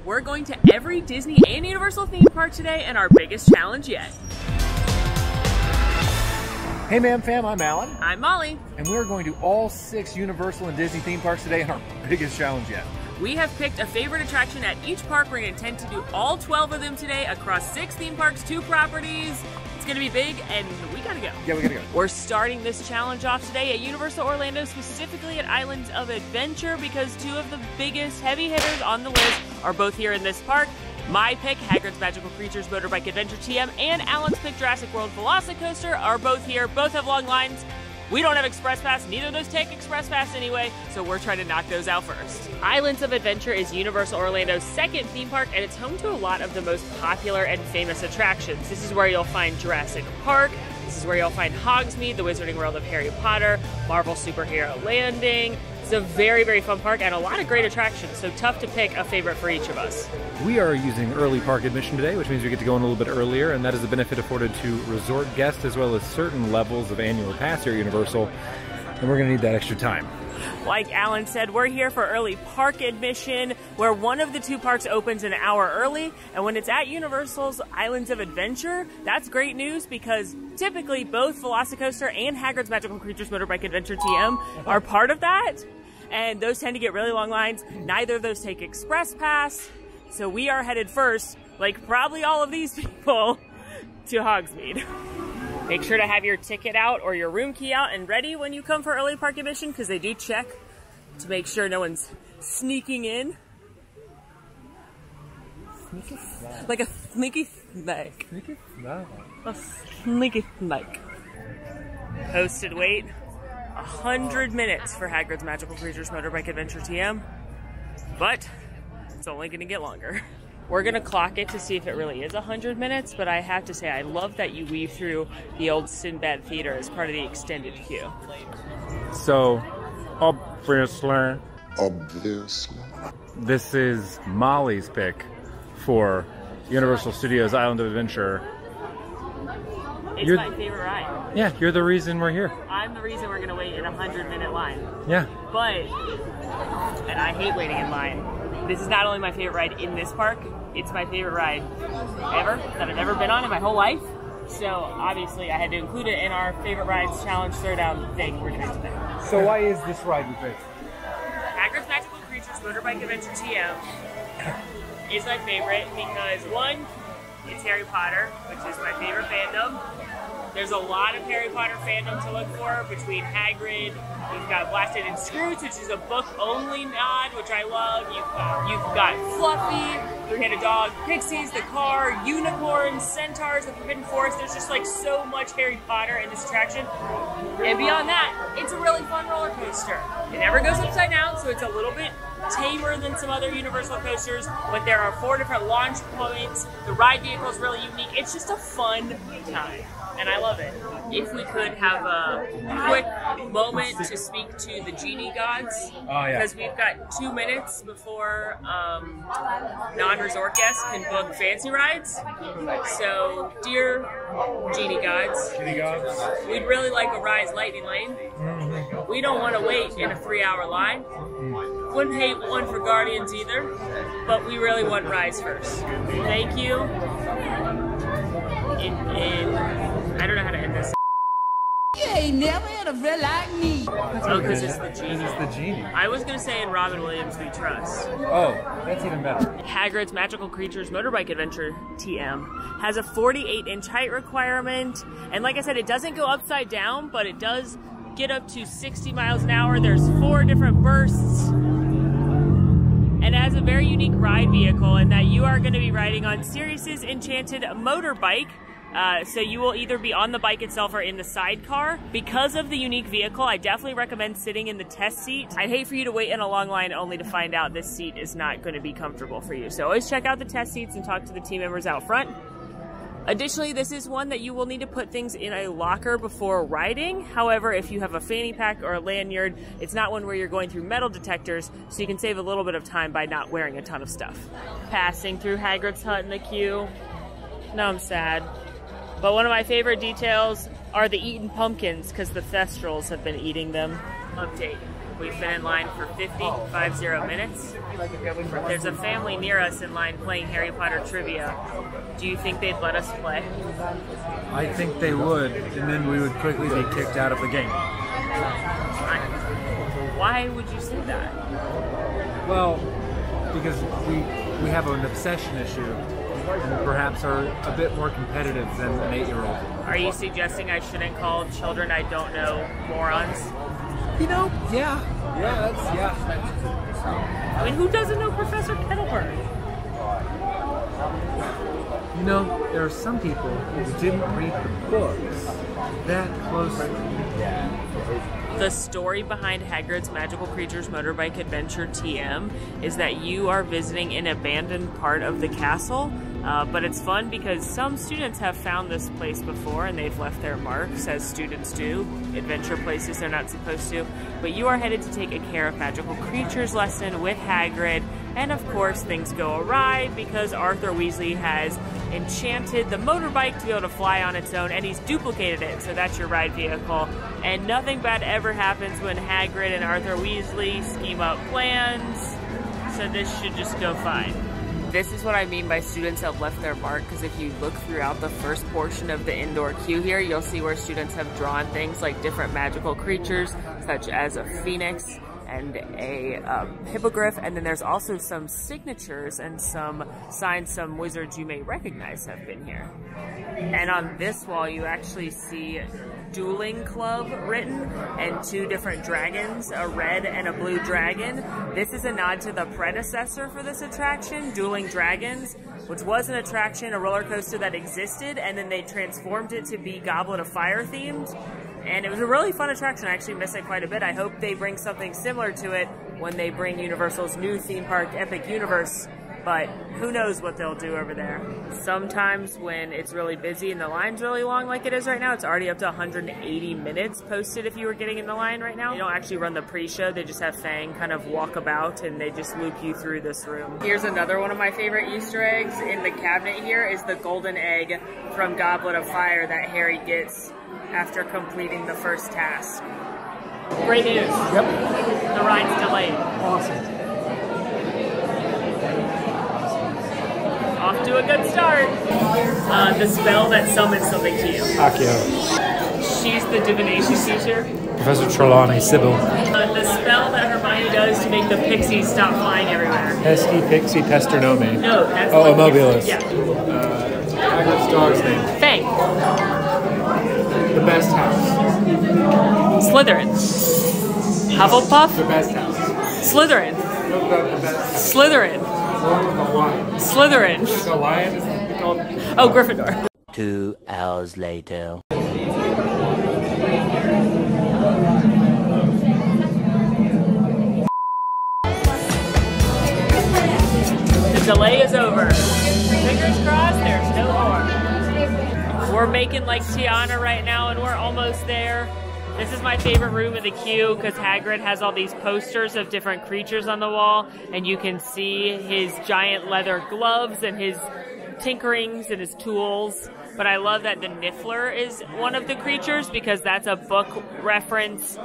We're going to every Disney and Universal theme park today and our biggest challenge yet. Hey Ma'am Fam, I'm Alan. I'm Molly. And we're going to all 6 Universal and Disney theme parks today and our biggest challenge yet. We have picked a favorite attraction at each park. We're going to intend to do all 12 of them today across 6 theme parks, 2 properties. It's going to be big and we gotta go. Yeah, we gotta go. We're starting this challenge off today at Universal Orlando, specifically at Islands of Adventure, because 2 of the biggest heavy hitters on the list are both here in this park. My pick, Hagrid's Magical Creatures Motorbike Adventure TM, and Alan's pick, Jurassic World VELOCICOASTER, are both here. Both have long lines. We don't have Express Pass, neither of those take Express Pass anyway, so we're trying to knock those out first. Islands of Adventure is Universal Orlando's 2nd theme park, and it's home to a lot of the most popular and famous attractions. This is where you'll find Jurassic Park, this is where you'll find Hogsmeade, the Wizarding World of Harry Potter, Marvel Superhero Landing. It's a very, very fun park and a lot of great attractions, so tough to pick a favorite for each of us. We are using early park admission today, which means we get to go in a little bit earlier, and that is a benefit afforded to resort guests as well as certain levels of annual pass here at Universal, and we're gonna need that extra time. Like Alan said, we're here for early park admission, where one of the 2 parks opens an hour early, and when it's at Universal's Islands of Adventure, that's great news because typically both VELOCICOASTER and Hagrid's Magical Creatures Motorbike Adventure TM are part of that, and those tend to get really long lines. Neither of those take Express Pass, so we are headed first, like probably all of these people, to Hogsmeade. Make sure to have your ticket out or your room key out and ready when you come for early park admission, because they do check to make sure no one's sneaking in. Sneaky snack. Like a sneaky snake. Sneaky snack. A sneaky snake. Posted wait, 100 minutes for Hagrid's Magical Creatures Motorbike Adventure TM, but it's only gonna get longer. We're gonna clock it to see if it really is 100 minutes, but I have to say, I love that you weave through the old Sinbad Theater as part of the extended queue. So, obviously, this is Molly's pick for Universal Studios Island of Adventure. It's my favorite ride. Yeah, you're the reason we're here. I'm the reason we're gonna wait in a 100-minute line. Yeah. But, and I hate waiting in line. This is not only my favorite ride in this park, it's my favorite ride ever that I've ever been on in my whole life. So obviously I had to include it in our favorite rides challenge throwdown thing we're doing today. So why is this ride your favorite? Hagrid's Magical Creatures Motorbike Adventure TM is my favorite because 1, it's Harry Potter, which is my favorite fandom. There's a lot of Harry Potter fandom to look for between Hagrid. You've got Blasted and Scrooge, which is a book-only nod, which I love. You've got Fluffy, Three-Headed Dog, Pixies, the car, unicorns, centaurs, the Forbidden Forest. There's just like so much Harry Potter in this attraction. And beyond that, it's a really fun roller coaster. It never goes upside down, so it's a little bit tamer than some other Universal coasters, but there are 4 different launch points. The ride vehicle is really unique. It's just a fun time, and I love it. If we could have a quick moment to speak to the genie gods, because we've got 2 minutes before non-resort guests can book fancy rides. So, dear genie gods, we'd really like a Rise Lightning Lane. We don't want to wait in a 3-hour line. Wouldn't hate one for Guardians either, but we really want Rise first. Thank you. I don't know how to end this. You ain't never had a friend like me. Oh, because it's the genie. It's the genie. I was going to say in Robin Williams We Trust. Oh, that's even better. Hagrid's Magical Creatures Motorbike Adventure TM has a 48-inch height requirement. And like I said, it doesn't go upside down, but it does get up to 60 miles an hour. There's 4 different bursts. And it has a very unique ride vehicle in that you are going to be riding on Sirius's Enchanted motorbike. So you will either be on the bike itself or in the sidecar. Because of the unique vehicle, I definitely recommend sitting in the test seat. I'd hate for you to wait in a long line only to find out this seat is not going to be comfortable for you. So always check out the test seats and talk to the team members out front. Additionally, this is one that you will need to put things in a locker before riding. However, if you have a fanny pack or a lanyard, it's not one where you're going through metal detectors, so you can save a little bit of time by not wearing a ton of stuff. Passing through Hagrid's hut in the queue. Now I'm sad. But one of my favorite details are the eaten pumpkins, because the Thestrals have been eating them. Update. We've been in line for 50 minutes. There's a family near us in line playing Harry Potter trivia. Do you think they'd let us play? I think they would, and then we would quickly be kicked out of the game. Why would you say that? Well, because we have an obsession issue, and perhaps are a bit more competitive than an 8-year-old. Are you suggesting I shouldn't call children I don't know morons? You know, yeah. I mean, who doesn't know Professor Kettleburn? You know, there are some people who didn't read the books that closely. The story behind Hagrid's Magical Creatures Motorbike Adventure TM is that you are visiting an abandoned part of the castle, but it's fun because some students have found this place before and they've left their marks, as students do, adventure places they're not supposed to. But you are headed to take a Care of Magical Creatures lesson with Hagrid, and of course things go awry because Arthur Weasley has enchanted the motorbike to be able to fly on its own, and he's duplicated it, so that's your ride vehicle. And nothing bad ever happens when Hagrid and Arthur Weasley scheme up plans, so this should just go fine. This is what I mean by students have left their mark, because if you look throughout the first portion of the indoor queue here, you'll see where students have drawn things like different magical creatures, such as a phoenix and a hippogriff, and then there's also some signatures and some signs some wizards you may recognize have been here. And on this wall you actually see Dueling Club written and 2 different dragons, a red and a blue dragon. This is a nod to the predecessor for this attraction, Dueling Dragons, which was an attraction, a roller coaster that existed, and then they transformed it to be Goblet of Fire themed. And it was a really fun attraction. I actually miss it quite a bit. I hope they bring something similar to it when they bring Universal's new theme park, Epic Universe, but who knows what they'll do over there. Sometimes when it's really busy and the line's really long like it is right now, it's already up to 180 minutes posted if you were getting in the line right now. They don't actually run the pre-show, they just have Fang kind of walk about and they just loop you through this room. Here's another one of my favorite Easter eggs. In the cabinet here is the golden egg from Goblet of Fire that Harry gets after completing the first task. Great news. Yep. The ride's delayed. Awesome. Off to a good start. The spell that summons something to you. Accio. She's the divination teacher. Professor Trelawney, Sybil. The spell that Hermione does to make the pixies stop flying everywhere. Pesky Pixie Pesternome. No, that's Oh, Immobilis. Yeah. Hagrid's dog's name. Fang. The best house. Slytherin. Hufflepuff. The best house. Slytherin. The best. Slytherin. The lion. Slytherin. The lion is called. Oh, Gryffindor. 2 hours later. The delay is over. Fingers crossed, there's no more. We're making like Tiana right now and we're almost there. This is my favorite room of the queue because Hagrid has all these posters of different creatures on the wall, and you can see his giant leather gloves and his tinkerings and his tools. But I love that the Niffler is one of the creatures because that's a book reference,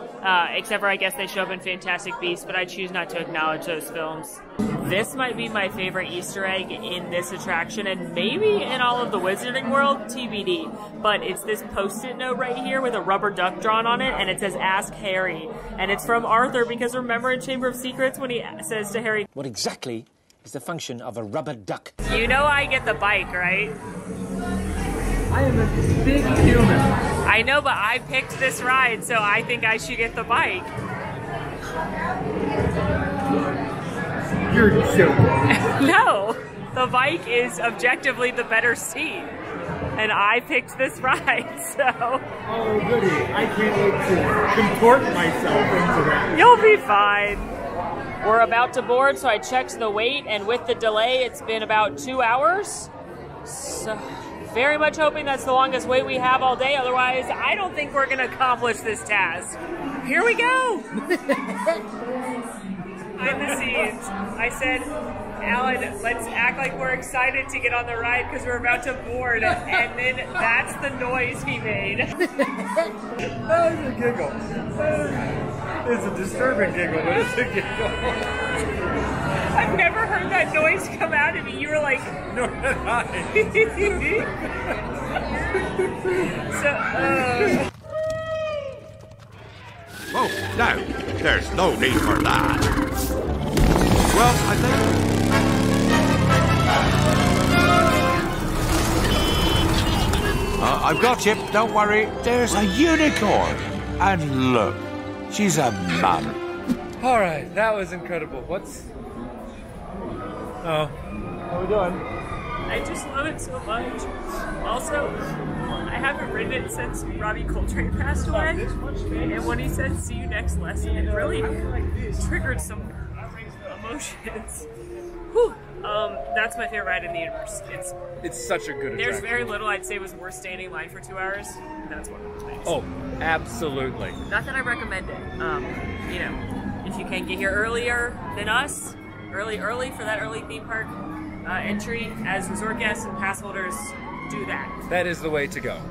except for I guess they show up in Fantastic Beasts, but I choose not to acknowledge those films. This might be my favorite Easter egg in this attraction, and maybe in all of the Wizarding World, TBD. But it's this post-it note right here with a rubber duck drawn on it, and it says, "Ask Harry." And it's from Arthur, because remember in Chamber of Secrets when he says to Harry, What exactly is the function of a rubber duck? "You know I get the bike, right?" I am a big human. I know, but I picked this ride, so I think I should get the bike. You're joking. No, the bike is objectively the better seat, and I picked this ride, so. Oh, goody. I can't wait to contort myself into that. You'll be fine. We're about to board, so I checked the wait, and with the delay, it's been about 2 hours. So, very much hoping that's the longest wait we have all day, otherwise I don't think we're gonna accomplish this task. Here we go! Behind the scenes, I said, Alan, let's act like we're excited to get on the ride because we're about to board, and then that's the noise he made. That was a giggle. It's a disturbing giggle, but it's a giggle. I've never heard that noise come out of you. You were like, Nor did I. Oh, no, there's no need for that. Well, I think... I've got you, don't worry. There's a unicorn. And look, she's a mum. All right, that was incredible. What's... Oh, how are we doing? I just love it so much. Also, I haven't ridden it since Robbie Coltrane passed away, and when he said "see you next lesson," it really triggered some emotions. Whew. That's my favorite ride in the universe. It's such a good There's attraction. very little I'd say was worth standing in line for 2 hours. That's one of the things. Oh, absolutely. Not that I recommend it. You know, if you can get here earlier than us, early for that early theme park entry, as resort guests and pass holders, do that. That is the way to go.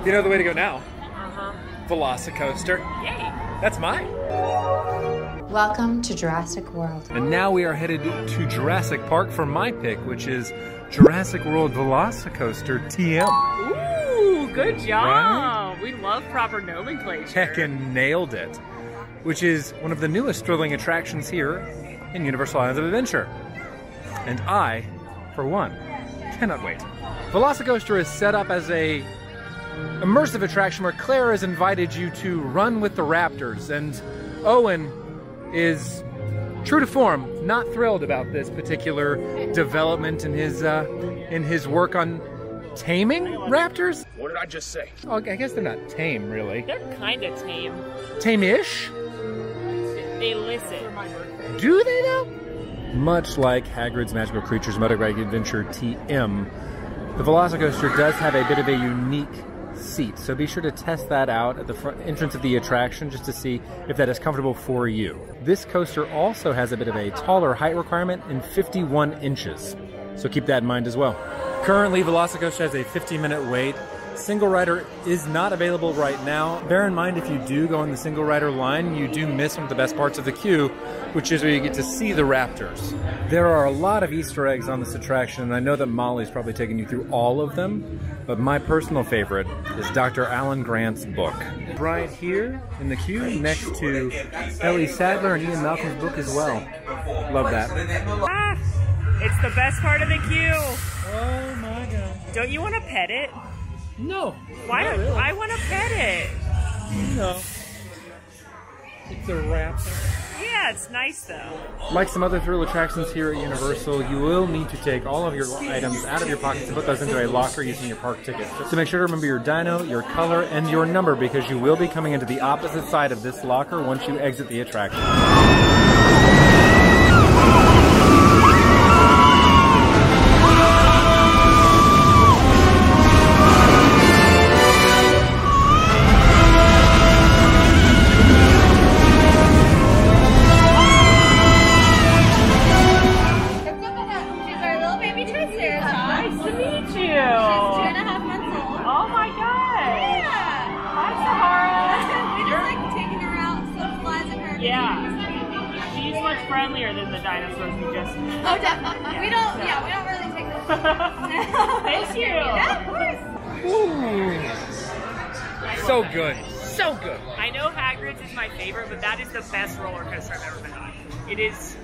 You know the way to go now? VELOCICOASTER. Yay! That's mine. Welcome to Jurassic World. And now we are headed to Jurassic Park for my pick, which is Jurassic World VELOCICOASTER TM. Ooh, good job! Right? We love proper nomenclature. Heckin' nailed it. Which is one of the newest thrilling attractions here in Universal Islands of Adventure. And I, for one, cannot wait. VELOCICOASTER is set up as a immersive attraction where Claire has invited you to run with the raptors, and Owen is, true to form, not thrilled about this particular development in his work on taming raptors. What did I just say? Oh, I guess they're not tame, really. They're kind of tame. Tame-ish? They listen. Do they though? Much like Hagrid's Magical Creatures Motorbike Adventure TM, the VELOCICOASTER does have a bit of a unique seat, so be sure to test that out at the front entrance of the attraction just to see if that is comfortable for you. This coaster also has a bit of a taller height requirement in 51 inches, so keep that in mind as well. Currently, VELOCICOASTER has a 50-minute wait. Single rider is not available right now. Bear in mind, if you do go on the single rider line, you do miss one of the best parts of the queue, which is where you get to see the raptors. There are a lot of Easter eggs on this attraction, and I know that Molly's probably taken you through all of them, but my personal favorite is Dr. Alan Grant's book. Right here in the queue, next to Ellie Sadler and Ian Malcolm's book as well. Love that. Ah, it's the best part of the queue. Oh my god. Don't you want to pet it? No. Why not don't really. I want to pet it? No. It's a raptor. Yeah, it's nice though. Like some other thrill attractions here at Universal, you will need to take all of your items out of your pockets and put those into a locker using your park ticket. So make sure to remember your dino, your color, and your number, because you will be coming into the opposite side of this locker once you exit the attraction. Friendlier than the dinosaurs we just met. Oh, definitely. Yeah, we don't really take this. Thank you. Yeah, of course. So good. So good. I know Hagrid's is my favorite, but that is the best roller coaster I've ever been on. It is.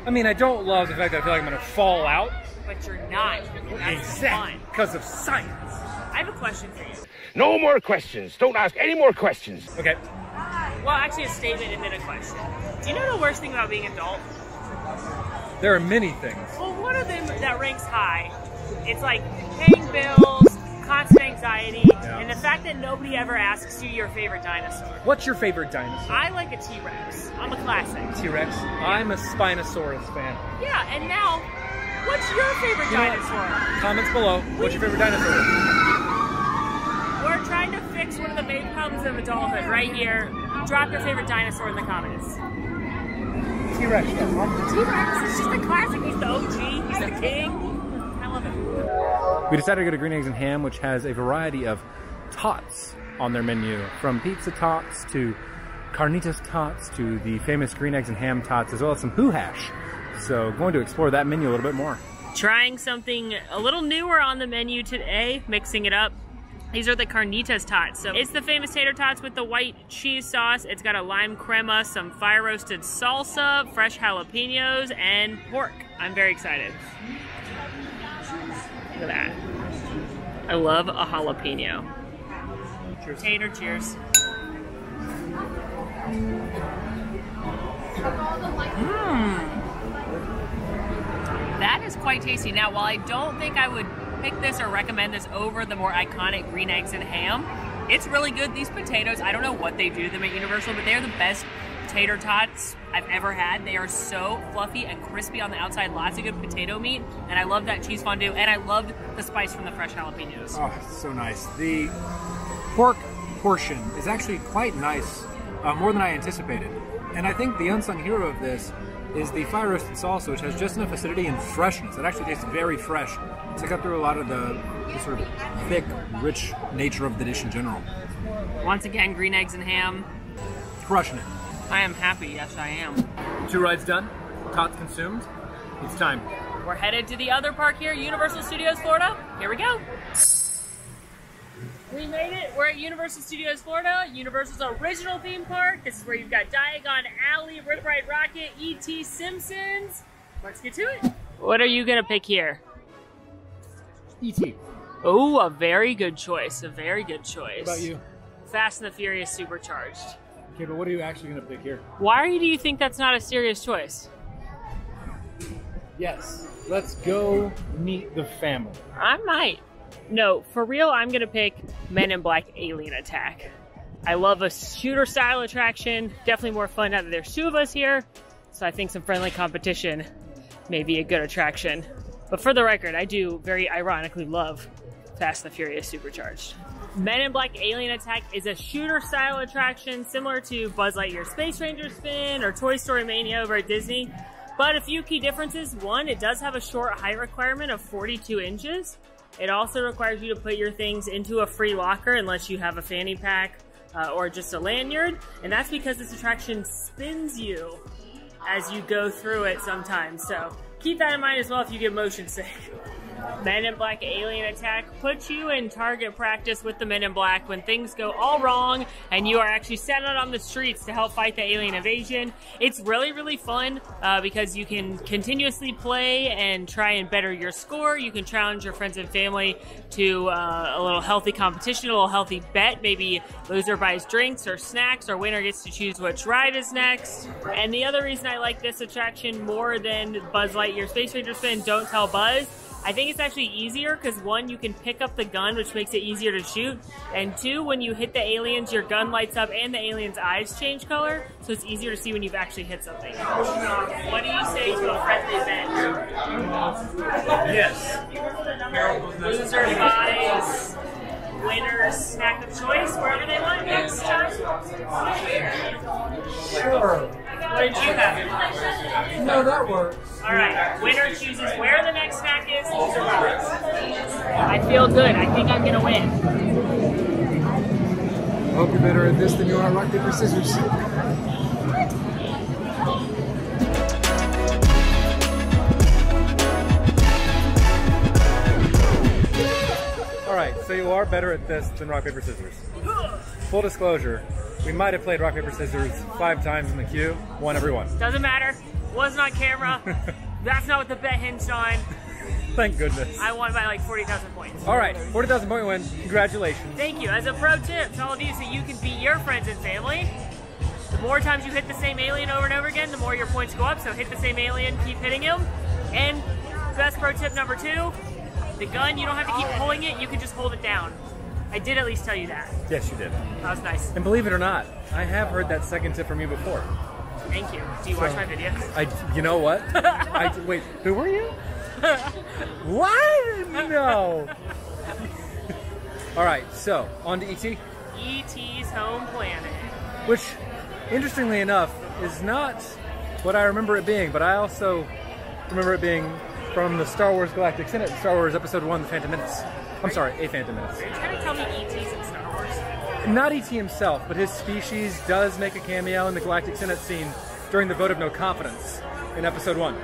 I mean, I don't love the fact that I feel like I'm going to fall out. But you're not. That's Exactly. fun. Because of science. I have a question for you. No more questions. Don't ask any more questions. Okay. Well, actually a statement and then a question. Do you know the worst thing about being an adult? There are many things. Well, one of them that ranks high, it's like paying bills, constant anxiety, and the fact that nobody ever asks you your favorite dinosaur. What's your favorite dinosaur? I like a T-Rex. I'm a classic. T-Rex? I'm a Spinosaurus fan. Yeah, and now, what's your favorite dinosaur? Comments below. What's your favorite dinosaur? We're trying to fix one of the main problems of adulthood right here. Drop your favorite dinosaur in the comments. T-Rex. T-Rex is just a classic. He's the OG. He's the king. I love it. We decided to go to Green Eggs and Ham, which has a variety of tots on their menu, from pizza tots to carnitas tots to the famous Green Eggs and Ham tots, as well as some Who Hash. So going to explore that menu a little bit more. Trying something a little newer on the menu today, mixing it up. These are the carnitas tots. So it's the famous tater tots with the white cheese sauce. It's got a lime crema, some fire roasted salsa, fresh jalapenos, and pork. I'm very excited. Look at that. I love a jalapeno. Cheers. Tater, cheers. That is quite tasty. Now, while I don't think I would pick this or recommend this over the more iconic Green Eggs and Ham, it's really good. These potatoes, I don't know what they do to them at Universal, but they're the best tater tots I've ever had. They are so fluffy and crispy on the outside, lots of good potato meat, and I love that cheese fondue, and I love the spice from the fresh jalapenos. Oh, it's so nice. The pork portion is actually quite nice, more than I anticipated. And I think the unsung hero of this is the fire roasted salsa, which has just enough acidity and freshness. It actually tastes very fresh to cut through a lot of the sort of thick, rich nature of the dish in general. Once again, Green Eggs and Ham. Crushing it. I am happy, yes I am. 2 rides done, tots consumed. It's time. We're headed to the other park here, Universal Studios Florida. Here we go. We made it. We're at Universal Studios Florida, Universal's original theme park. This is where you've got Diagon Alley, Rip Ride Rocket, E.T. Simpsons. Let's get to it. What are you gonna pick here? E.T. Oh, a very good choice. A very good choice. What about you? Fast and the Furious Supercharged. Okay, but what are you actually gonna pick here? Why do you think that's not a serious choice? Yes. Let's go meet the family. I might. No, for real, I'm gonna pick Men in Black Alien Attack. I love a shooter style attraction. Definitely more fun now that there's 2 of us here. So I think some friendly competition may be a good attraction. But for the record, I do very ironically love Fast and the Furious Supercharged. Men in Black Alien Attack is a shooter style attraction similar to Buzz Lightyear Space Ranger Spin or Toy Story Mania over at Disney. But a few key differences. One, it does have a short height requirement of 42 inches. It also requires you to put your things into a free locker unless you have a fanny pack or just a lanyard. And that's because this attraction spins you as you go through it sometimes. So keep that in mind as well if you get motion sick. Men in Black Alien Attack puts you in target practice with the Men in Black when things go all wrong and you are actually sent out on the streets to help fight the alien invasion. It's really, really fun because you can continuously play and try and better your score. You can challenge your friends and family to a little healthy competition, a little healthy bet. Maybe loser buys drinks or snacks, or winner gets to choose which ride is next. And the other reason I like this attraction more than Buzz Lightyear Space Ranger Spin, Don't Tell Buzz, I think it's actually easier because 1, you can pick up the gun, which makes it easier to shoot, and 2, when you hit the aliens, your gun lights up and the aliens' eyes change color, so it's easier to see when you've actually hit something. What do you say to a friendly bet? Yes. Loser buys winner's snack of choice wherever they want next time? Sure. What did you have? No, that works. Alright, winner chooses where the next snack is, loser buys. I feel good. I think I'm gonna win. I hope you're better at this than you are at rock, paper, scissors. Alright, so you are better at this than rock, paper, scissors. Full disclosure, we might have played rock, paper, scissors 5 times in the queue, won every one. Doesn't matter. Wasn't on camera. That's not what the bet hinged on. Thank goodness. I won by like 40,000 points. Alright, 40,000 point win. Congratulations. Thank you. As a pro tip to all of you so you can beat your friends and family, the more times you hit the same alien over and over again, the more your points go up. So hit the same alien, keep hitting him. And best pro tip number 2, the gun, you don't have to keep pulling it, you can just hold it down. I did at least tell you that. Yes, you did. That was nice. And believe it or not, I have heard that second tip from you before. Thank you. Do you watch my videos? You know what? Wait, who were you? What? No. All right, so on to E.T. E.T.'s Home Planet. Which, interestingly enough, is not what I remember it being, but I also remember it being from the Star Wars Galactic Senate, Star Wars Episode 1, The Phantom Menace. I'm sorry, A Phantom Menace. Are you trying to tell me E.T.'s in Star Wars? Not E.T. himself, but his species does make a cameo in the Galactic Senate scene during the vote of no confidence in Episode 1.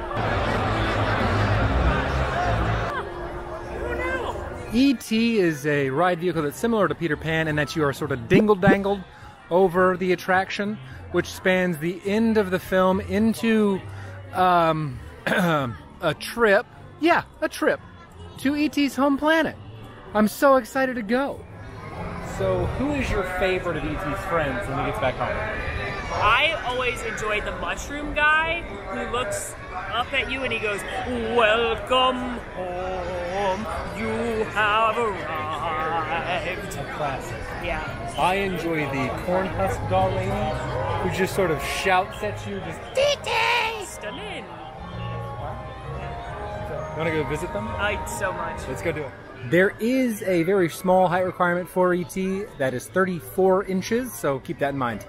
E.T. is a ride vehicle that's similar to Peter Pan in that you are sort of dingle-dangled over the attraction, which spans the end of the film into a trip. Yeah, a trip to E.T.'s home planet. I'm so excited to go. So, who is your favorite of E.T.'s friends when he gets back home? I always enjoyed the mushroom guy who looks up at you and he goes, "Welcome home, you have arrived." A classic. Yeah. I enjoy the corn husk doll lady who just sort of shouts at you, just "Tee-tee!" Stunning. You want to go visit them? So much. Let's go do it. There is a very small height requirement for ET that is 34 inches, so keep that in mind.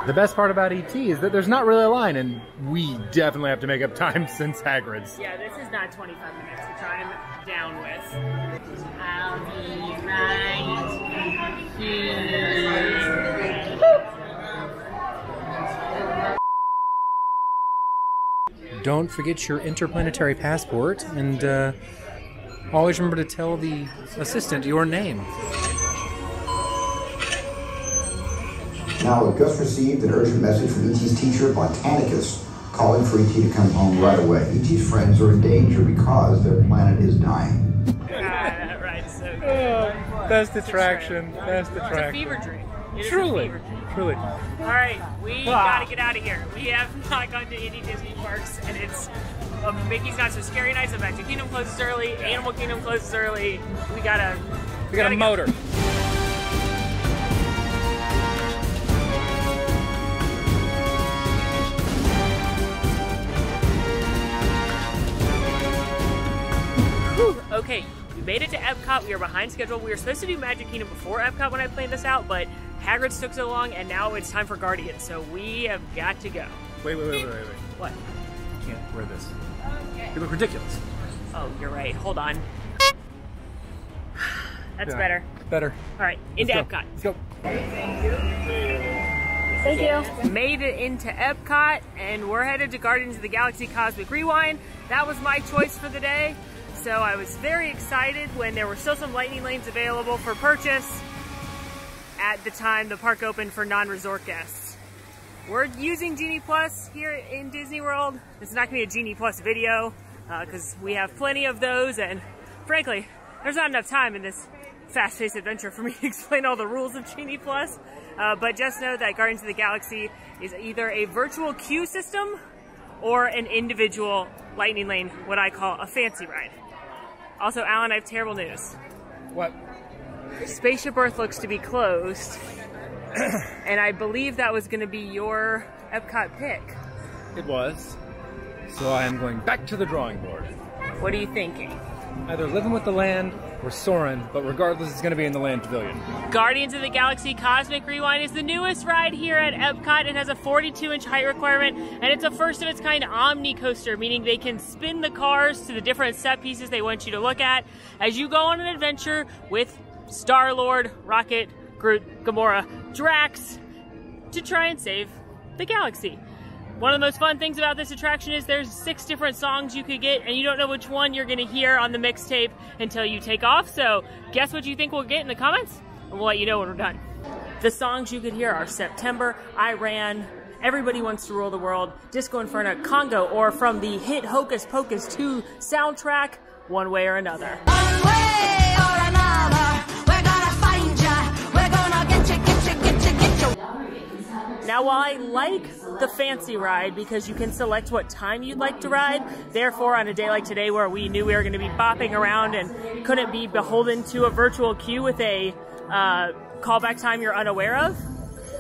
The best part about ET is that there's not really a line, and we definitely have to make up time since Hagrid's. Yeah, this is not 25 minutes to try him down with. I'll be right here. Don't forget your interplanetary passport, and always remember to tell the assistant your name. Now, we've just received an urgent message from E.T.'s teacher, Botanicus, calling for E.T. to come home right away. E.T.'s friends are in danger because their planet is dying. That ride's so good. Best attraction, best attraction. It's a fever dream. It is Truly, a fever dream. truly. All right, we gotta get out of here. We have not gone to any Disney parks, and it's Mickey's Not So Scary Night, so Magic Kingdom closes early, Animal Kingdom closes early. We got a motor. Okay, we made it to Epcot. We are behind schedule. We were supposed to do Magic Kingdom before Epcot when I planned this out, but Hagrid's took so long, and now it's time for Guardians, so we have got to go. Wait. What? I can't wear this. You look ridiculous. Oh, you're right. Hold on. That's Yeah, better. Better. All right, into Let's go. Epcot. Let's go. Thank you. Made it into Epcot, and we're headed to Guardians of the Galaxy Cosmic Rewind. That was my choice for the day. So I was very excited when there were still some lightning lanes available for purchase at the time the park opened for non-resort guests. We're using Genie Plus here in Disney World. It's not gonna be a Genie Plus video because we have plenty of those, and frankly, there's not enough time in this fast-paced adventure for me to explain all the rules of Genie Plus. But just know that Guardians of the Galaxy is either a virtual queue system or an individual lightning lane, what I call a fancy ride. Also, Alan, I have terrible news. What? Spaceship Earth looks to be closed, and I believe that was going to be your Epcot pick. It was. So I am going back to the drawing board. What are you thinking? Either Living with the Land or Soarin', but regardless, it's going to be in the Land Pavilion. Guardians of the Galaxy Cosmic Rewind is the newest ride here at Epcot. It has a 42-inch height requirement, and it's a first-of-its-kind Omni coaster, meaning they can spin the cars to the different set pieces they want you to look at as you go on an adventure with Star-Lord, Rocket, Groot, Gamora, Drax, to try and save the galaxy. One of the most fun things about this attraction is there's 6 different songs you could get, and you don't know which one you're going to hear on the mixtape until you take off. So guess what you think we'll get in the comments, and we'll let you know when we're done. The songs you could hear are September, Iran, Everybody Wants to Rule the World, Disco Inferno, Congo, or from the hit Hocus Pocus 2 soundtrack, One Way or Another. One way or another, we're gonna find ya. We're gonna get you. Now, while I like the fancy ride because you can select what time you'd like to ride, therefore on a day like today where we knew we were going to be bopping around and couldn't be beholden to a virtual queue with a callback time you're unaware of,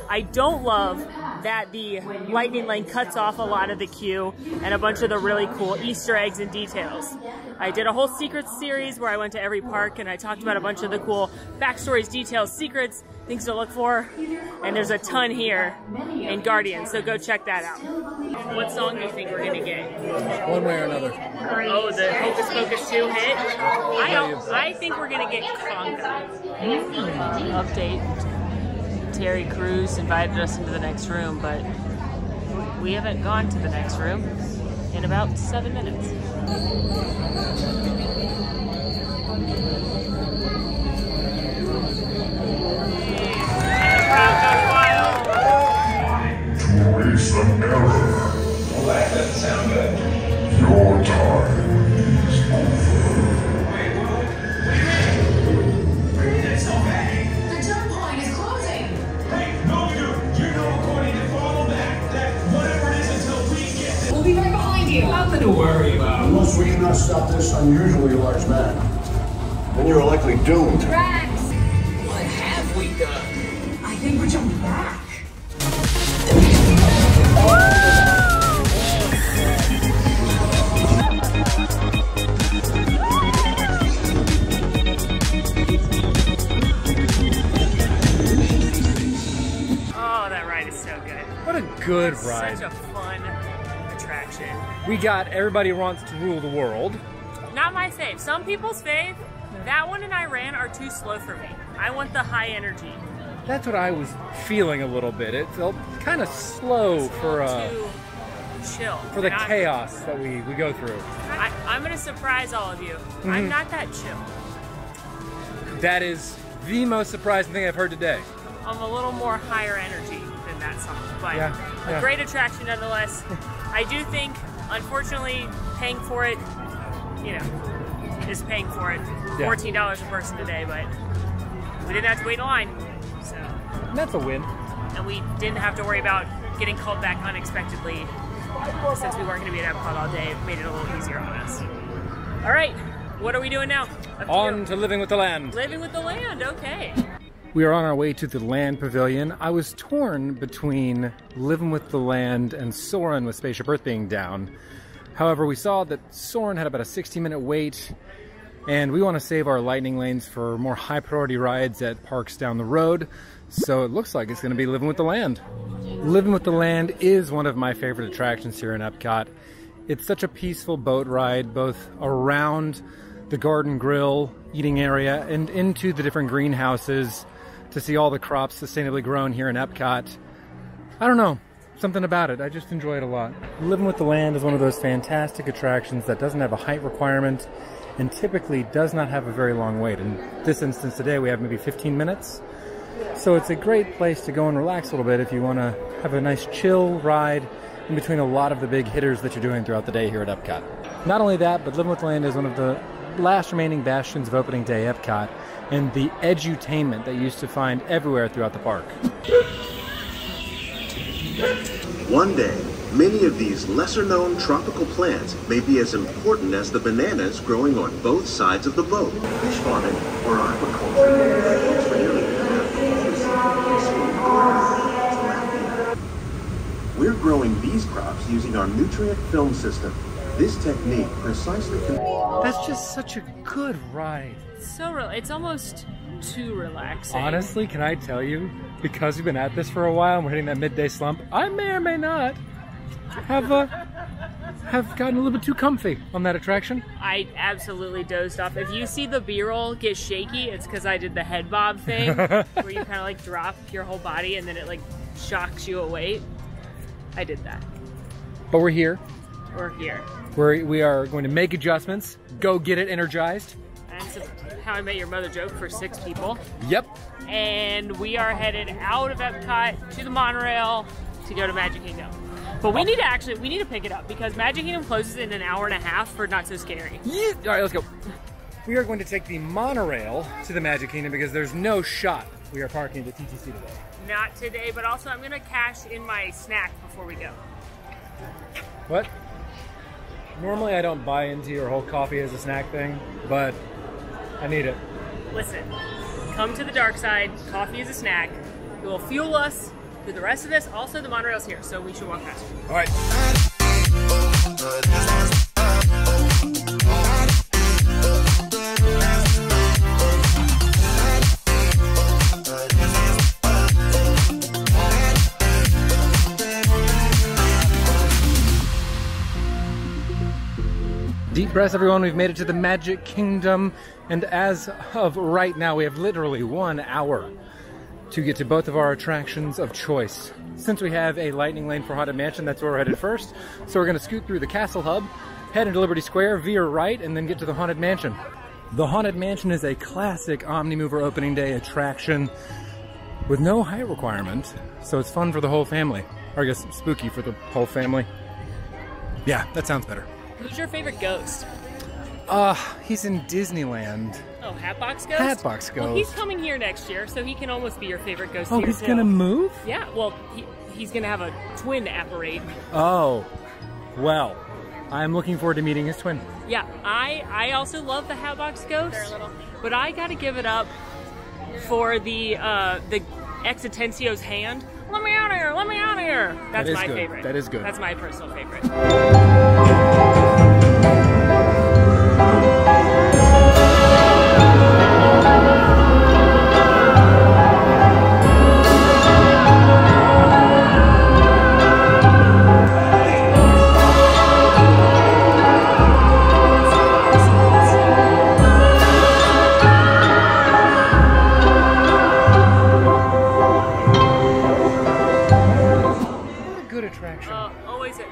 I don't love that the lightning lane cuts off a lot of the queue and a bunch of the really cool Easter eggs and details. I did a whole secrets series where I went to every park and I talked about a bunch of the cool backstories, details, secrets, things to look for, and there's a ton here in Guardians, so go check that out. What song do you think we're gonna get? One way or another. Oh, the Hocus Pocus 2 hit? I think we're gonna get Conga. Update. Terry Crews invited us into the next room, but we haven't gone to the next room in about 7 minutes. To raise an error. Well, that doesn't sound good. Your time is over. It's okay. The turn point is closing. Hey, no, you know, according to follow that whatever it is until we get there. We'll be right behind you. Nothing to worry about. Unless we cannot stop this unusually large man, then you're likely doomed. Rex! What have we done? I think we're jumping back. Oh, that ride is so good. What a good ride. Such a fun attraction. We got Everybody Wants to Rule the World. Not my fave. Some people's fave. That one and Iran are too slow for me. I want the high energy. That's what I was feeling a little bit. It felt kind of slow for too chill. for the chaos that we go through. I'm gonna surprise all of you. I'm not that chill. That is the most surprising thing I've heard today. I'm a little more higher energy than that song, but Yeah. a great attraction nonetheless. I do think, unfortunately, paying for it, you know, is paying for it. Yeah. $14 a person today, but we didn't have to wait in line, so. And that's a win. And we didn't have to worry about getting called back unexpectedly. Since we weren't going to be at Epcot all day, it made it a little easier on us. All right, what are we doing now? On to Living with the Land. Living with the Land, okay. We are on our way to the Land Pavilion. I was torn between Living with the Land and Soarin' with Spaceship Earth being down. However, we saw that Soarin' had about a 60-minute wait, and we want to save our lightning lanes for more high-priority rides at parks down the road, so it looks like it's going to be Living with the Land. Living with the Land is one of my favorite attractions here in Epcot. It's such a peaceful boat ride, both around the Garden Grill eating area and into the different greenhouses to see all the crops sustainably grown here in Epcot. I don't know, something about it. I just enjoy it a lot. Living with the Land is one of those fantastic attractions that doesn't have a height requirement and typically does not have a very long wait. In this instance today, we have maybe 15 minutes. So it's a great place to go and relax a little bit if you want to have a nice chill ride in between a lot of the big hitters that you're doing throughout the day here at Epcot. Not only that, but Living with the Land is one of the last remaining bastions of opening day Epcot and the edutainment that you used to find everywhere throughout the park. One day, many of these lesser-known tropical plants may be as important as the bananas growing on both sides of the boat. Fish farming or aquaculture for nearly We're growing these crops using our nutrient film system. This technique precisely That's just such a good ride. So it's almost too relaxing. Honestly, can I tell you, because we've been at this for a while and we're hitting that midday slump, I may or may not have gotten a little bit too comfy on that attraction. I absolutely dozed off. If you see the B-roll get shaky, it's because I did the head bob thing, where you kind of like drop your whole body and then it like shocks you awake. I did that. But we're here. We're here. We are going to make adjustments, go get it energized. And it's a How I Met Your Mother joke for 6 people. Yep. And we are headed out of Epcot to the monorail to go to Magic Kingdom. But we need to pick it up because Magic Kingdom closes in an hour and a half for Not So Scary. Yeah. All right, let's go. We are going to take the monorail to the Magic Kingdom because there's no shot we are parking at the TTC today. Not today, but also I'm gonna cash in my snack before we go. What? Normally I don't buy into your whole coffee as a snack thing, but I need it. Listen, come to the dark side, coffee is a snack. It will fuel us through the rest of this. Also, the monorail's here, so we should walk past. All right. Deep breaths, everyone. We've made it to the Magic Kingdom, and as of right now, we have literally 1 hour to get to both of our attractions of choice. Since we have a lightning lane for Haunted Mansion, that's where we're headed first. So we're going to scoot through the Castle Hub, head into Liberty Square, veer right, and then get to the Haunted Mansion. The Haunted Mansion is a classic Omnimover opening day attraction with no height requirement, so it's fun for the whole family. Or I guess spooky for the whole family. Yeah, that sounds better. Who's your favorite ghost? He's in Disneyland. Oh, Hatbox Ghost? Hatbox Ghost. Well, he's coming here next year, so he can almost be your favorite ghost Oh, here, he's too. gonna move? Yeah, well, he's gonna have a twin apparate. Oh, well, I'm looking forward to meeting his twin. Yeah, I also love the Hatbox Ghost, but I gotta give it up for the Exitencio's hand. Let me out of here! Let me out of here! That's my favorite. That is good. That's my personal favorite.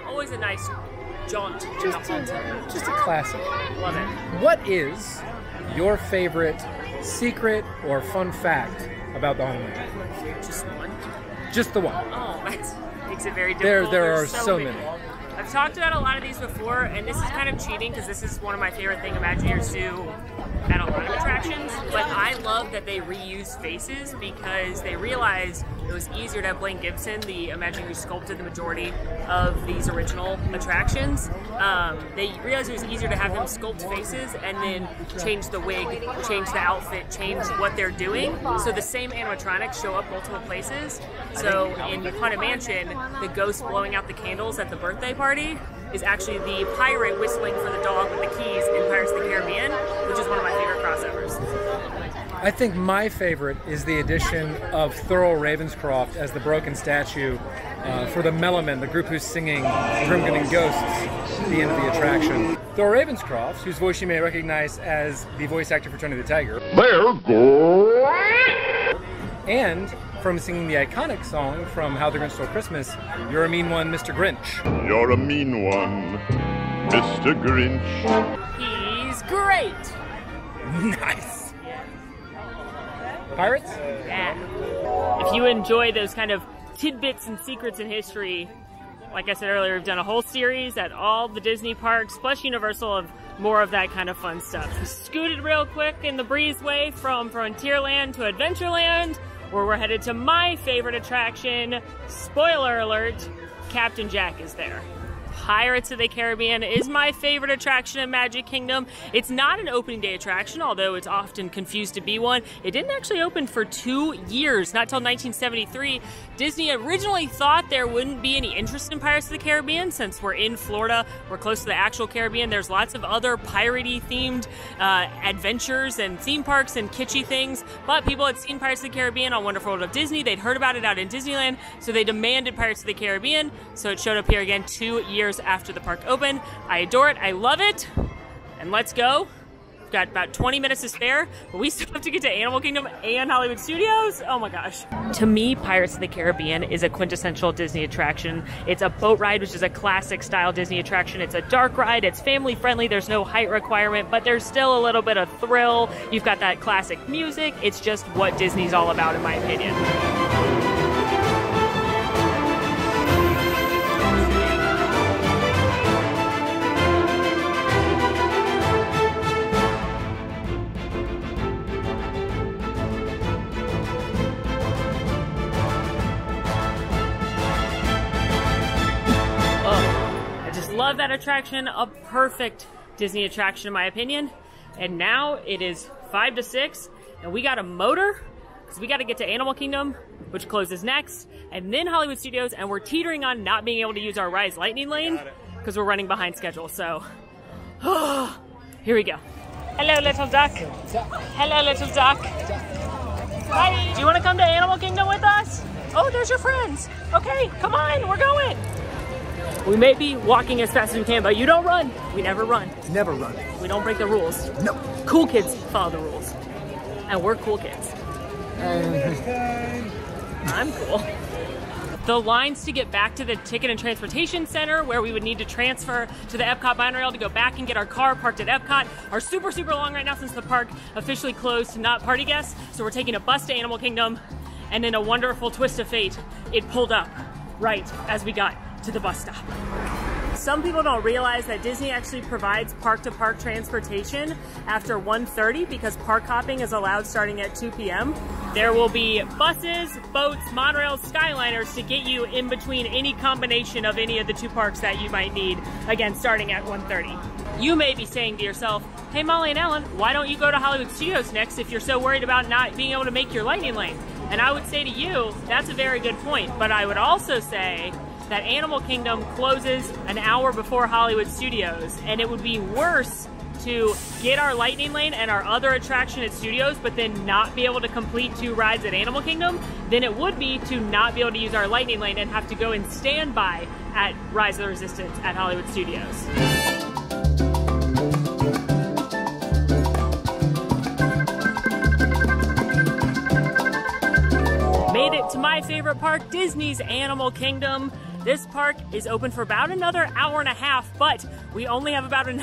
Always a nice jaunt. Just a classic. Love it. What is your favorite secret or fun fact about the Haunted Mansion? Just one? Just the one. Oh, that makes it very difficult. There are so many. I've talked about a lot of these before, and this is kind of cheating because this is one of my favorite things Imagineers do at a lot of attractions, but I love that they reuse faces because they realized it was easier to have Blaine Gibson, the Imagineer who sculpted the majority of these original attractions. They realized it was easier to have him sculpt faces and then change the wig, change the outfit, change what they're doing. So the same animatronics show up multiple places. So in Haunted Mansion, the ghost blowing out the candles at the birthday party is actually the pirate whistling for the dog with the keys in Pirates of the Caribbean, which is one of my favorite crossovers. I think my favorite is the addition of Thurl Ravenscroft as the broken statue for the Mellowmen, the group who's singing Grimgrinning Ghosts at the end of the attraction. Thurl Ravenscroft, whose voice you may recognize as the voice actor for Tony the Tiger. And from singing the iconic song from How the Grinch Stole Christmas, You're a Mean One, Mr. Grinch. You're a mean one, Mr. Grinch. He's great! Nice! Pirates? Yeah. If you enjoy those kind of tidbits and secrets in history, like I said earlier, we've done a whole series at all the Disney parks, plus Universal, of more of that kind of fun stuff. We scooted real quick in the breezeway from Frontierland to Adventureland, where we're headed to my favorite attraction. Spoiler alert, Captain Jack is there. Pirates of the Caribbean is my favorite attraction in Magic Kingdom. It's not an opening day attraction, although it's often confused to be one. It didn't actually open for 2 years, not till 1973. Disney originally thought there wouldn't be any interest in Pirates of the Caribbean since we're in Florida, we're close to the actual Caribbean. There's lots of other piratey themed adventures and theme parks and kitschy things, but people had seen Pirates of the Caribbean on Wonderful World of Disney. They'd heard about it out in Disneyland, so they demanded Pirates of the Caribbean, so it showed up here again 2 years after the park opened. I adore it, I love it, and let's go. We've got about 20 minutes to spare, but we still have to get to Animal Kingdom and Hollywood Studios. Oh my gosh. To me, Pirates of the Caribbean is a quintessential Disney attraction. It's a boat ride, which is a classic style Disney attraction. It's a dark ride, it's family friendly, there's no height requirement, but there's still a little bit of thrill. You've got that classic music. It's just what Disney's all about, in my opinion. Love that attraction, a perfect Disney attraction in my opinion. And now it is 5 to 6 and we got a motor because we got to get to Animal Kingdom which closes next, and then Hollywood Studios, and we're teetering on not being able to use our Rise Lightning Lane because we're running behind schedule. So, here we go. Hello, little duck. Hello, little duck. Hi. Do you want to come to Animal Kingdom with us? Oh, there's your friends. Okay, come on, we're going. We may be walking as fast as we can, but you don't run. We never run. Never run. We don't break the rules. No. Cool kids follow the rules. And we're cool kids. I'm cool. The lines to get back to the Ticket and Transportation Center, where we would need to transfer to the Epcot monorail to go back and get our car parked at Epcot, are super, super long right now since the park officially closed to not party guests. So we're taking a bus to Animal Kingdom, and in a wonderful twist of fate, it pulled up right as we got to the bus stop. Some people don't realize that Disney actually provides park-to-park transportation after 1:30 because park hopping is allowed starting at 2 p.m. There will be buses, boats, monorails, Skyliners to get you in between any combination of any of the two parks that you might need, again, starting at 1:30. You may be saying to yourself, hey Molly and Ellen, why don't you go to Hollywood Studios next if you're so worried about not being able to make your Lightning Lane? And I would say to you, that's a very good point, but I would also say that Animal Kingdom closes an hour before Hollywood Studios, and it would be worse to get our Lightning Lane and our other attraction at Studios, but then not be able to complete 2 rides at Animal Kingdom, than it would be to not be able to use our Lightning Lane and have to go and stand by at Rise of the Resistance at Hollywood Studios. Made it to my favorite park, Disney's Animal Kingdom. This park is open for about another hour and a half, but we only have about an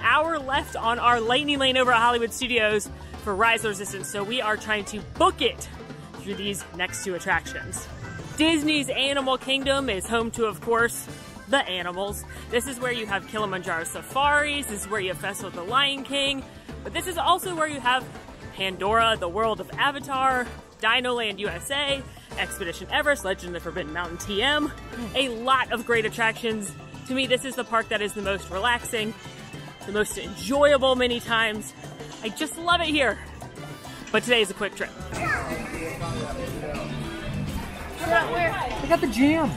hour left on our Lightning Lane over at Hollywood Studios for Rise of the Resistance, so we are trying to book it through these next 2 attractions. Disney's Animal Kingdom is home to, of course, the animals. This is where you have Kilimanjaro Safaris, this is where you have Festival of the Lion King, but this is also where you have Pandora, the World of Avatar, Dinoland USA, Expedition Everest, Legend of the Forbidden Mountain TM, a lot of great attractions. To me, this is the park that is the most relaxing, the most enjoyable many times. I just love it here. But today is a quick trip. They got the jams.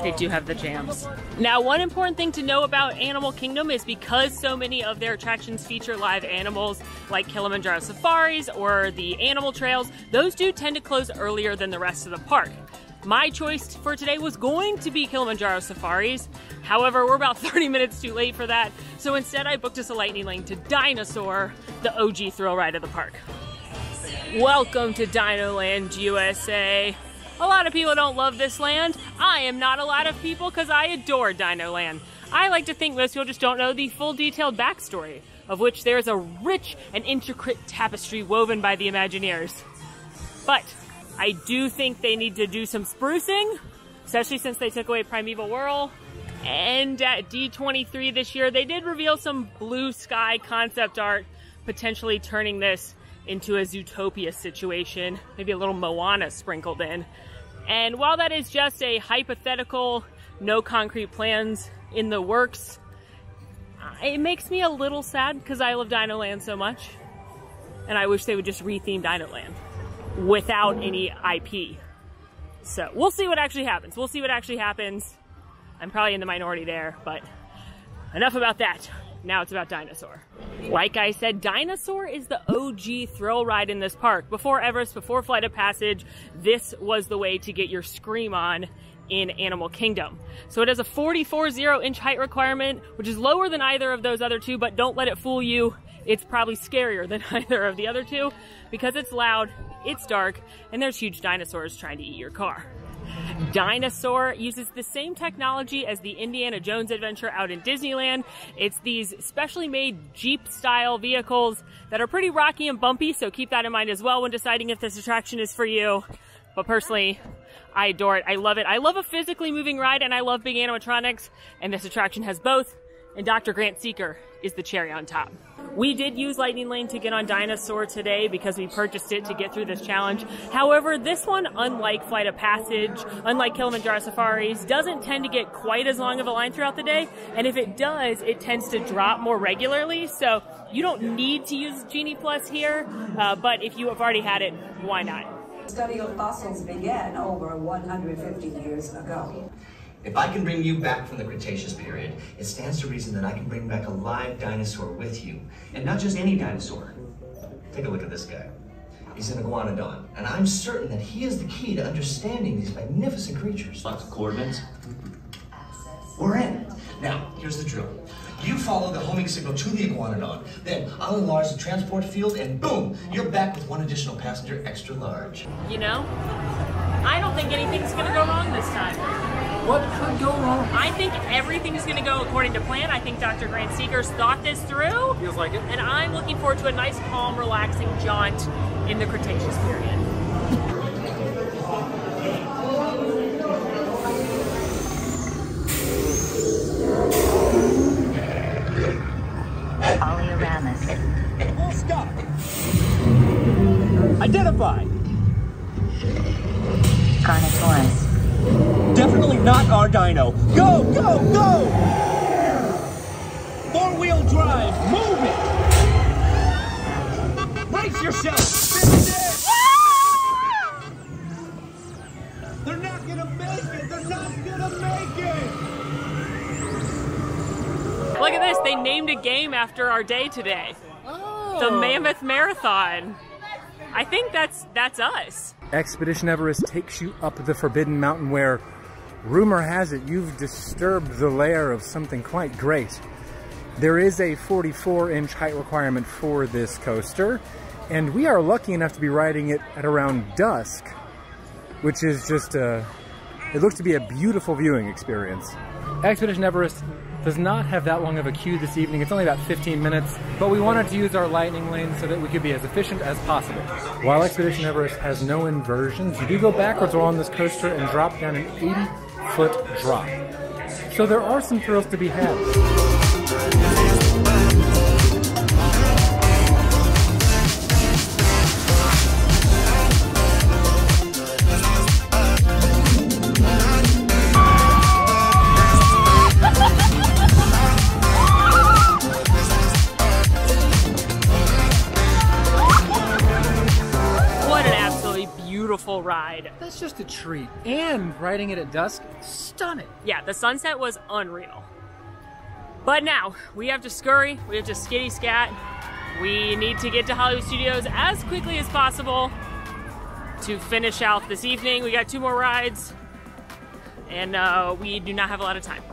They do have the jams. Now, one important thing to know about Animal Kingdom is because so many of their attractions feature live animals like Kilimanjaro Safaris or the animal trails, those do tend to close earlier than the rest of the park. My choice for today was going to be Kilimanjaro Safaris. However, we're about 30 minutes too late for that. So instead I booked us a Lightning Lane to Dinosaur, the OG thrill ride of the park. Welcome to Dinoland USA. A lot of people don't love this land. I am not a lot of people because I adore Dinoland. I like to think most people just don't know the full detailed backstory, of which there's a rich and intricate tapestry woven by the Imagineers. But I do think they need to do some sprucing, especially since they took away Primeval Whirl. And at D23 this year, they did reveal some blue sky concept art, potentially turning this into a Zootopia situation, maybe a little Moana sprinkled in. And while that is just a hypothetical, no concrete plans in the works, it makes me a little sad because I love Dinoland so much. And I wish they would just retheme Dinoland without any IP. So we'll see what actually happens. We'll see what actually happens. I'm probably in the minority there, but enough about that. Now it's about Dinosaur. Like I said, Dinosaur is the OG thrill ride in this park. Before Everest, before Flight of Passage, this was the way to get your scream on in Animal Kingdom. So it has a 44.0-inch height requirement, which is lower than either of those other two, but don't let it fool you. It's probably scarier than either of the other two because it's loud, it's dark, and there's huge dinosaurs trying to eat your car. Dinosaur uses the same technology as the Indiana Jones adventure out in Disneyland. It's these specially made Jeep-style vehicles that are pretty rocky and bumpy, so keep that in mind as well when deciding if this attraction is for you. But personally, I adore it. I love it. I love a physically moving ride, and I love big animatronics, and this attraction has both, and Dr. Grant Seeker is the cherry on top. We did use Lightning Lane to get on Dinosaur today because we purchased it to get through this challenge. However, this one, unlike Flight of Passage, unlike Kilimanjaro Safaris, doesn't tend to get quite as long of a line throughout the day. And if it does, it tends to drop more regularly. So you don't need to use Genie Plus here, but if you have already had it, why not? Study of fossils began over 150 years ago. If I can bring you back from the Cretaceous period, it stands to reason that I can bring back a live dinosaur with you. And not just any dinosaur. Take a look at this guy. He's an iguanodon, and I'm certain that he is the key to understanding these magnificent creatures. Lots of coordinates. We're in. Now, here's the drill. You follow the homing signal to the iguanodon, then I'll enlarge the transport field, and boom, you're back with one additional passenger extra large. You know, I don't think anything's gonna go wrong this time. What could go wrong? I think everything's gonna go according to plan. I think Dr. Grant Seeker's thought this through. Feels like it. And I'm looking forward to a nice, calm, relaxing jaunt in the Cretaceous period. Full stop. Identify. Carnotaurus. Definitely not our dino. Go, go, go! Four-wheel drive. Move it. Brace yourself. They're not gonna make it. They're not gonna make it. Look at this. They named a game after our day today. The Mammoth Marathon. I think that's us. Expedition Everest takes you up the Forbidden Mountain where, rumor has it, you've disturbed the lair of something quite great. There is a 44-inch height requirement for this coaster, and we are lucky enough to be riding it at around dusk, which is just it looks to be a beautiful viewing experience. Expedition Everest does not have that long of a queue this evening. It's only about 15 minutes, but we wanted to use our lightning lane so that we could be as efficient as possible. While Expedition Everest has no inversions, you do go backwards along this coaster and drop down an 80-foot drop. So there are some thrills to be had. Beautiful ride. That's just a treat. And riding it at dusk, stunning. Yeah, the sunset was unreal. But now, we have to scurry, we have to skitty scat. We need to get to Hollywood Studios as quickly as possible to finish out this evening. We got 2 more rides, and we do not have a lot of time.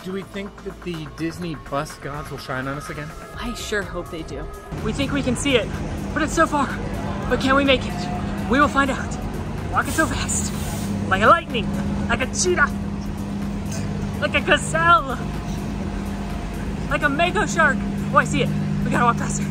Do we think that the Disney bus gods will shine on us again? I sure hope they do. We think we can see it, but it's so far. But can we make it? We will find out. Walking so fast. Like a lightning. Like a cheetah. Like a gazelle. Like a mako shark. Oh, I see it. We gotta walk faster.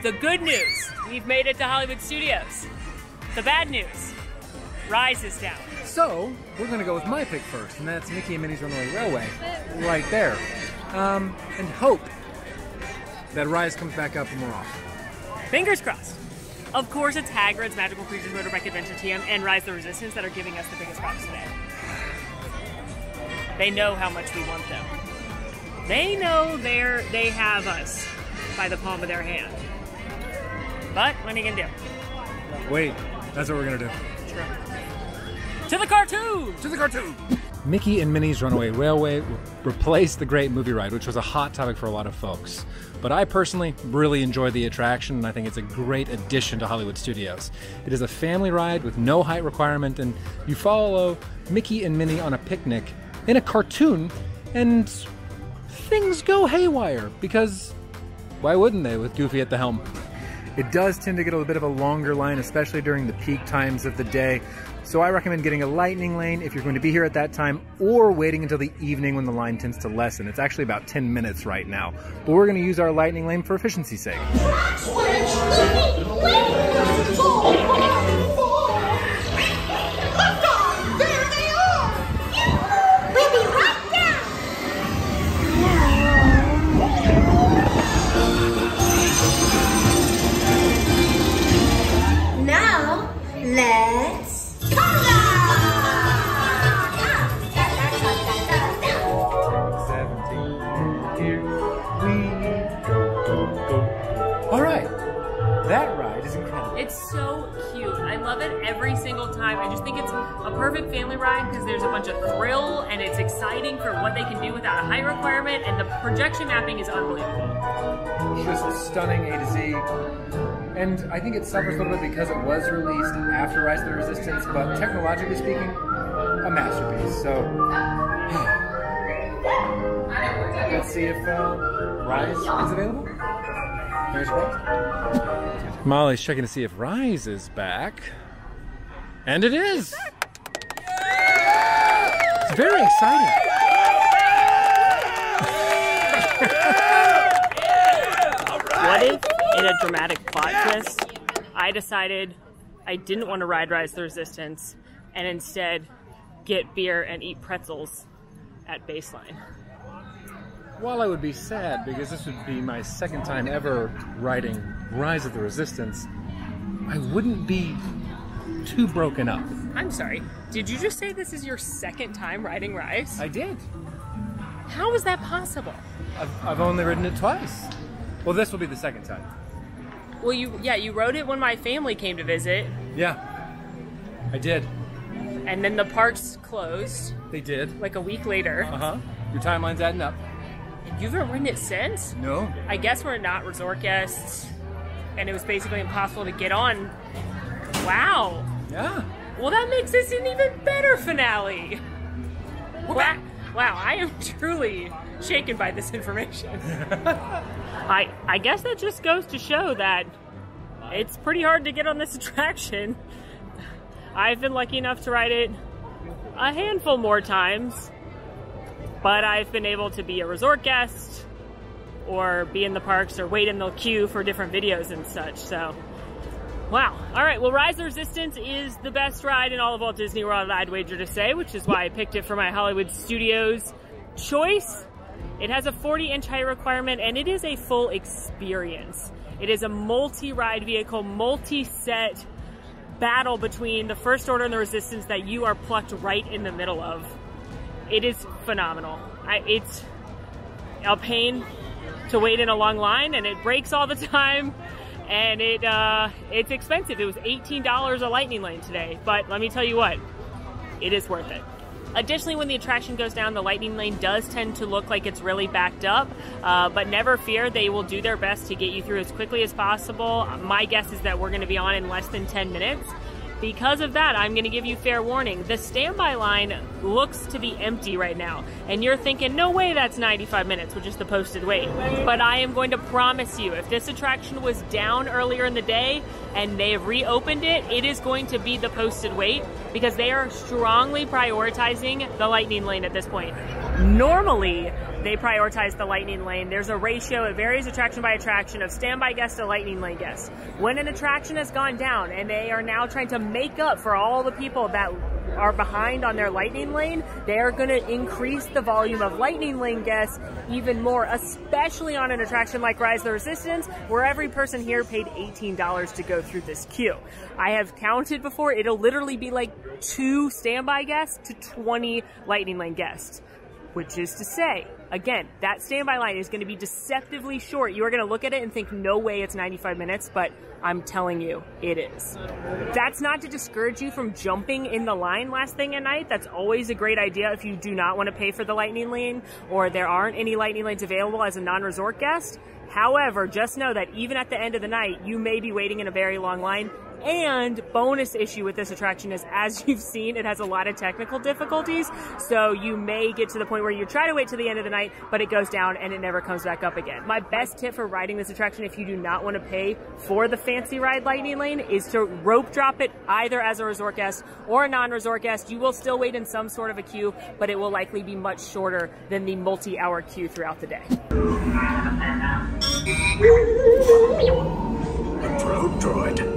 The good news. We've made it to Hollywood Studios. The bad news. Rise is down. So, we're gonna go with my pick first, and that's Mickey and Minnie's Runaway Railway, right there. And hope that Rise comes back up more often. Fingers crossed. Of course, it's Hagrid's Magical Creatures Motorbike Adventure TM and Rise the Resistance that are giving us the biggest props today. They know how much we want them. They know they have us by the palm of their hand. But what are you gonna do? Wait, that's what we're gonna do. True. To the cartoon! To the cartoon! Mickey and Minnie's Runaway Railway replaced the Great Movie Ride, which was a hot topic for a lot of folks. But I personally really enjoy the attraction, and I think it's a great addition to Hollywood Studios. It is a family ride with no height requirement, and you follow Mickey and Minnie on a picnic in a cartoon, and things go haywire, because why wouldn't they with Goofy at the helm? It does tend to get a bit of a longer line, especially during the peak times of the day. So I recommend getting a lightning lane if you're going to be here at that time, or waiting until the evening when the line tends to lessen. It's actually about 10 minutes right now. But we're going to use our lightning lane for efficiency's sake. Now, let's it every single time. I just think it's a perfect family ride because there's a bunch of thrill and it's exciting for what they can do without a height requirement, and the projection mapping is unbelievable. Just stunning A to Z. And I think it suffers a little bit because it was released after Rise of the Resistance, but technologically speaking, a masterpiece. So let's see if Rise is available. There's Walt. Molly's checking to see if Rise is back. And it is! It's very exciting. What if, in a dramatic plot twist, I decided I didn't want to ride Rise of the Resistance and instead get beer and eat pretzels at Baseline? While I would be sad because this would be my second time ever riding Rise of the Resistance, I wouldn't be too broken up. I'm sorry, did you just say this is your second time riding Rise? I did. How is that possible? I've only ridden it twice. Well, this will be the second time. Well, you rode it when my family came to visit. Yeah, I did. And then the parks closed. They did. Like a week later. Uh-huh. Your timeline's adding up. You haven't ridden it since? No. I guess we're not resort guests, and it was basically impossible to get on. Wow. Yeah. Well, that makes this an even better finale. Wow, I am truly shaken by this information. I guess that just goes to show that it's pretty hard to get on this attraction. I've been lucky enough to ride it a handful more times, but I've been able to be a resort guest or be in the parks or wait in the queue for different videos and such, so wow. All right, well, Rise of the Resistance is the best ride in all of Walt Disney World, I'd wager to say, which is why I picked it for my Hollywood Studios choice. It has a 40-inch height requirement, and it is a full experience. It is a multi-ride vehicle, multi-set battle between the First Order and the Resistance that you are plucked right in the middle of. It is phenomenal. It's a pain to wait in a long line, and it breaks all the time, and it's expensive. It was $18 a lightning lane today, but let me tell you what, it is worth it. Additionally, when the attraction goes down, the lightning lane does tend to look like it's really backed up, but never fear, they will do their best to get you through as quickly as possible. My guess is that we're going to be on in less than 10 minutes. Because of that, I'm going to give you fair warning. The standby line looks to be empty right now, and you're thinking, no way that's 95 minutes, which is the posted wait. But I am going to promise you, if this attraction was down earlier in the day and they have reopened it, it is going to be the posted wait, because they are strongly prioritizing the lightning lane at this point. Normally, they prioritize the lightning lane. There's a ratio, it varies attraction by attraction, of standby guests to lightning lane guests. When an attraction has gone down and they are now trying to make up for all the people that are behind on their lightning lane, they are going to increase the volume of lightning lane guests even more, especially on an attraction like Rise of the Resistance, where every person here paid $18 to go through this queue. I have counted before, it'll literally be like 2 standby guests to 20 lightning lane guests. Which is to say, again, that standby line is going to be deceptively short. You are going to look at it and think, no way it's 95 minutes, but I'm telling you, it is. That's not to discourage you from jumping in the line last thing at night. That's always a great idea if you do not want to pay for the lightning lane, or there aren't any lightning lanes available as a non-resort guest. However, just know that even at the end of the night, you may be waiting in a very long line. And bonus issue with this attraction is, as you've seen, it has a lot of technical difficulties, so you may get to the point where you try to wait till the end of the night, but it goes down and it never comes back up again. My best tip for riding this attraction, if you do not want to pay for the fancy ride lightning lane, is to rope drop it either as a resort guest or a non-resort guest. You will still wait in some sort of a queue, but it will likely be much shorter than the multi-hour queue throughout the day. Control droid.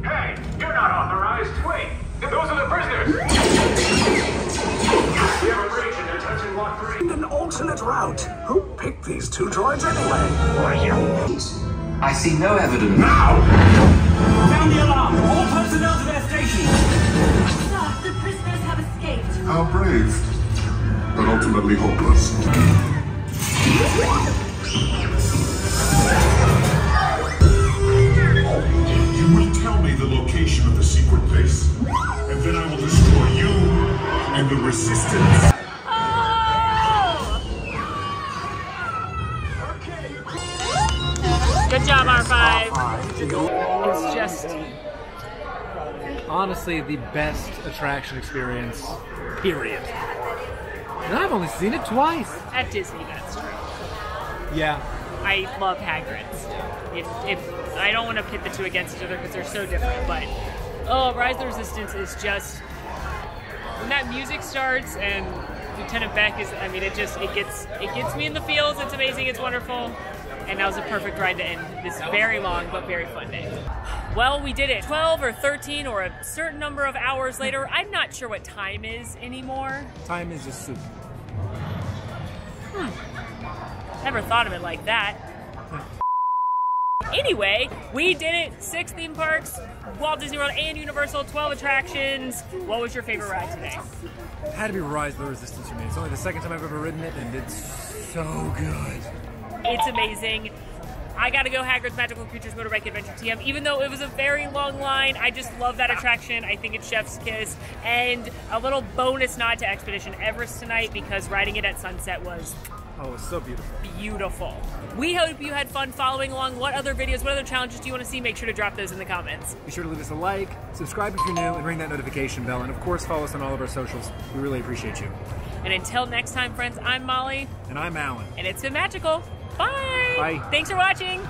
Hey, you're not authorized. Wait, those are the prisoners. We have a breach in detention block 3. An alternate route. Who picked these 2 droids anyway? I see no evidence. Now! Sound the alarm! All personnel to their stations! Sir, the prisoners have escaped. How brave, but ultimately hopeless. You will tell me the location of the secret base, and then I will destroy you and the resistance. Good job, R5. It's just honestly the best attraction experience, period. And I've only seen it twice. At Disney, that's true. Yeah. I love Hagrid's. If I don't want to pit the two against each other because they're so different, but oh, Rise of the Resistance is just, when that music starts and Lieutenant Beck is, I mean, it gets me in the feels. It's amazing. It's wonderful. And that was a perfect ride to end this very long but very fun day. Well, we did it. 12 or 13 or a certain number of hours later. I'm not sure what time is anymore. Time is just soup. Never thought of it like that. Anyway, we did it. 6 theme parks, Walt Disney World and Universal, 12 attractions. What was your favorite ride today? It had to be Rise of the Resistance for me. It's only the second time I've ever ridden it, and it's so good. It's amazing. I gotta go Hagrid's Magical Creatures Motorbike Adventure TM. Even though it was a very long line, I just love that attraction. I think it's chef's kiss. And a little bonus nod to Expedition Everest tonight because riding it at sunset was so beautiful. Beautiful. We hope you had fun following along. What other videos, what other challenges do you want to see? Make sure to drop those in the comments. Be sure to leave us a like, subscribe if you're new, and ring that notification bell. And of course, follow us on all of our socials. We really appreciate you. And until next time, friends, I'm Molly. And I'm Alan. And it's been magical. Bye. Bye. Thanks for watching.